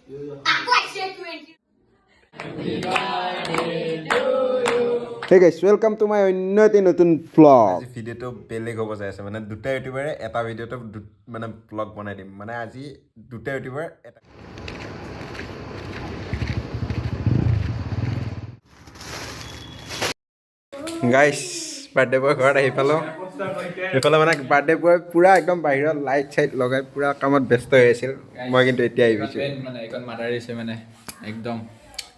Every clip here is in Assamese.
Hey guys, welcome to my another নতুন vlog. আজি ভিডিওটো বেলেগ হ'ব যাই আছে মানে দুটা ইউটিউবাৰে এটা ভিডিওটো মানে ব্লগ বনাই দিম মানে আজি দুটা ইউটিউবাৰ এটা গাইস বাৰ্থডে বয় ঘৰত আহি পালো এইফালে মানে বাৰ্থডে বয় পুৰা একদম বাহিৰত লাইট চাইট লগাই পুৰা কামত ব্যস্ত হৈ আছিল মই কিন্তু এতিয়া আহিছোঁ মানে এখন মাদাৰ দিছে মানে একদম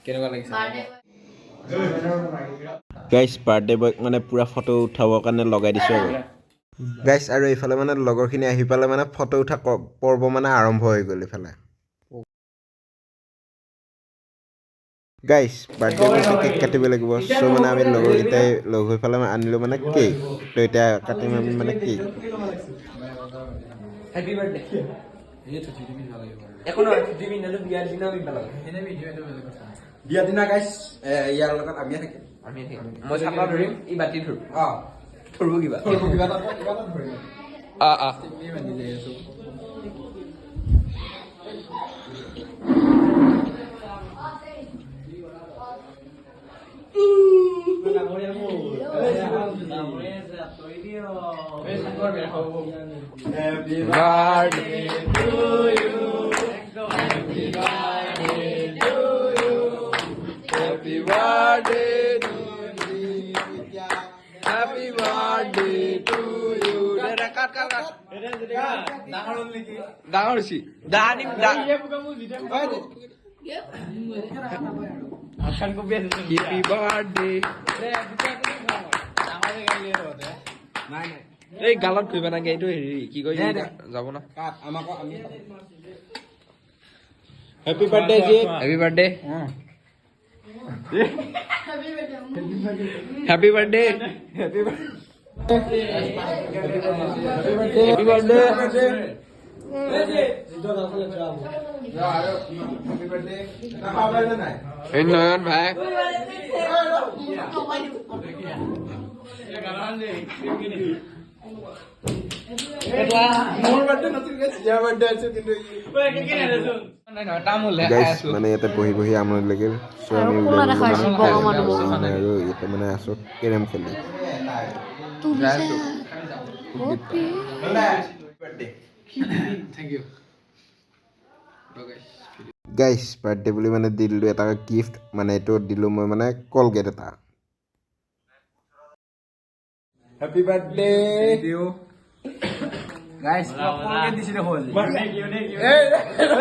কেনেকুৱা লাগিছে গাইস বাৰ্থডে বয়ক মানে পুৰা ফটো উঠাবৰ কাৰণে লগাই দিছোঁ আৰু গাইস আৰু এইফালে মানে লগৰখিনি আহি পালে মানে ফটো উঠা পৰ্ব মানে আৰম্ভ হৈ গ'ল এইফালে গাইস বাৰ্থডে বয়ক কেক কাটিব লাগিব চ' মানে আমি লগৰকেইটাই লগ হৈ পেলাই আনিলোঁ মানে কেক তো এতিয়া কাটিম আমি মানে কেক হ্যাপি বার্থডে এই তো টিভি ভালো লাগে এখন টিভি নালে বিয়ার দিনা আমি ভালো এনে ভিডিও এটা ভালো কথা বিয়া দিনা গাইস ইয়াৰ লগত আমি থাকিম মই চাপা ধৰিম ই বাতি ধৰ ধৰব কিবা ধৰিম টিভি বান্ধি যাই আছো Happy birthday to you. Happy birthday to you. Happy birthday to you. Happy birthday to you. Cut. Dangor si. Dani. Akan ko biasa. Happy birthday. নাই এই গালত কইবা না এইটো হেৰি কি কই যাব না কাট আমাকো আমি happy birthday G happy birthday happy birthday happy birthday happy birthday এই নয়ন ভাই মানে ইয়াতে বহি বহি আমনি লাগিল চ' আমি আৰু ইয়াতে মানে আছোঁ কেৰম খেলি গাইছ বাৰ্থডে বুলি মানে দি দিলোঁ এটা গিফ্ট মানে এইটো দিলোঁ মই মানে কলগেট এটা হেপী বাৰ্থডে গাইস কলগেট দিছি দেখো বাৰ্থডে কিউ নে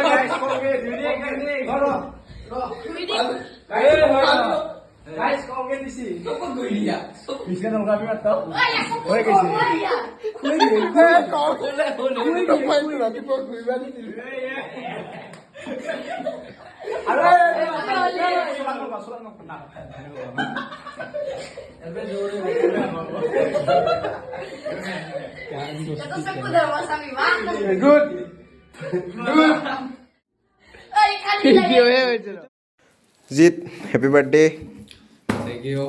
গাইস কলগেট গাইস কলগেট দিছি কত গই দিয়া বিস্কা নলগা আমি মাত্র হয়ে গেছে কলগেট ৰাতিপুৱা ঘুৰিবা দিছিল আৰে Good. জিত হেপী বাৰ্থডে Thank you.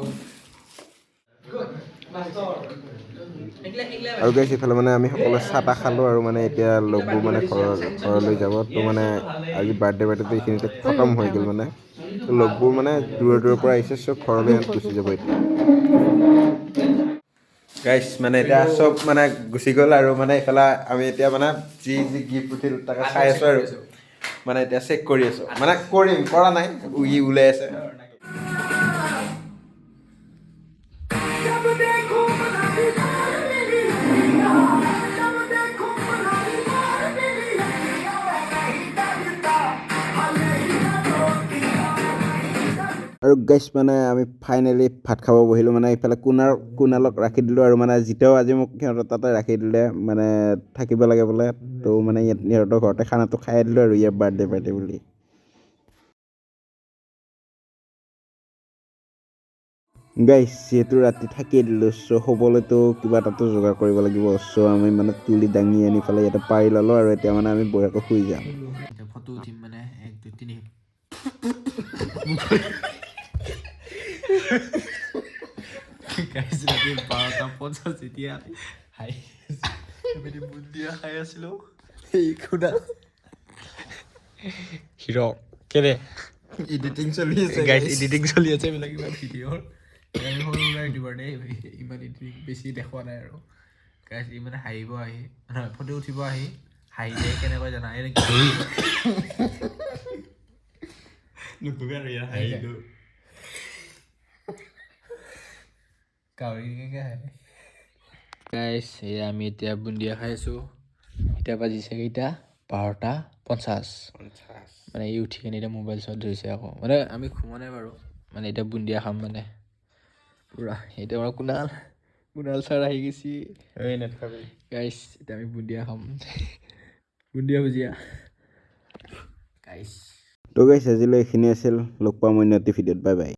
আৰু গাইছ এইফালে মানে আমি সকলোৱে চাহ তাহ খালোঁ আৰু মানে এতিয়া লগবোৰ মানে ঘৰলৈ যাব তো মানে আজি বাৰ্থডেটো এইখিনিতে খতম হৈ গ'ল মানে তো লগবোৰ মানে দূৰৰ পৰা আহিছে চব ঘৰলৈ গুচি যাব এতিয়া গাইছ মানে এতিয়া চব মানে গুচি গ'ল আৰু মানে এইফালে আমি এতিয়া মানে যি গিফ্ট উঠিল তাকে চাই আছোঁ আৰু মানে এতিয়া চেক কৰি আছোঁ মানে কৰা নাই ওলাই আছে আৰু গাইছ মানে আমি ফাইনেলি ভাত খাব বহিলোঁ মানে এইফালে কুণালক ৰাখি দিলোঁ আৰু মানে জিতেও আজি মোক সিহঁতৰ তাতে ৰাখি দিলে মানে থাকিব লাগে বোলে তো মানে সিহঁতৰ ঘৰতে খানাটো খাই দিলোঁ আৰু ইয়াৰ বাৰ্থডে পাৰ্টি বুলি গাইছ যিহেতু ৰাতি থাকিয়ে দিলোঁ চ' হ'বলৈতো কিবা এটাতো যোগাৰ কৰিব লাগিব চ' আমি মানে তুলি দাঙি আনি পেলাই ইয়াতে পাৰি ল'লোঁ আৰু এতিয়া মানে আমি বঢ়িয়াকৈ শুই যাম ফটো উঠিম মানে 1 2 3 গাইস ৰাতি 12:50 যেতিয়া হাই এবেলি বুন্দিয়া খাই আছিলোঁ এই খুদা হিৰ' কেনে এডিটিং চলি আছে গাইজ এডিটিং চলি আছে এইবিলাক ইমান ভিডিঅ'ৰ আমি সৰু সুৰা ইউটিউবাৰ দেই ইমান এডিটিং বেছি দেখুওৱা নাই আৰু গাইজ ই মানে হাঁহিব আহি নহয় ফটো উঠিব আহি হাঁহিলে কেনেকৈ জানা এনেকৈ নুকুবি আৰু ইয়াৰ হাঁহিটো কাউৰীকে হাঁহে গাইজ এয়া আমি এতিয়া বুন্দিয়া খাই আছোঁ এতিয়া বাজিছে কেইটা 12:50 মানে ই উঠি কিনে এতিয়া মোবাইল চোৱাত ধৰিছে আকৌ মানে আমি ঘুমা নাই বাৰু মানে এতিয়া বুন্দিয়া খাম মানে পূৰা এতিয়া আমাৰ কুণাল ছাৰ আহি গৈছে গাইজ এতিয়া আমি বুন্দিয়া খাম বুন্দিয়া ভুজিয়া গাইজ তো গাইছ আজিলৈ এইখিনি আছিল লগ পাম অন্য এটি ভিডিঅ'ত বাই বাই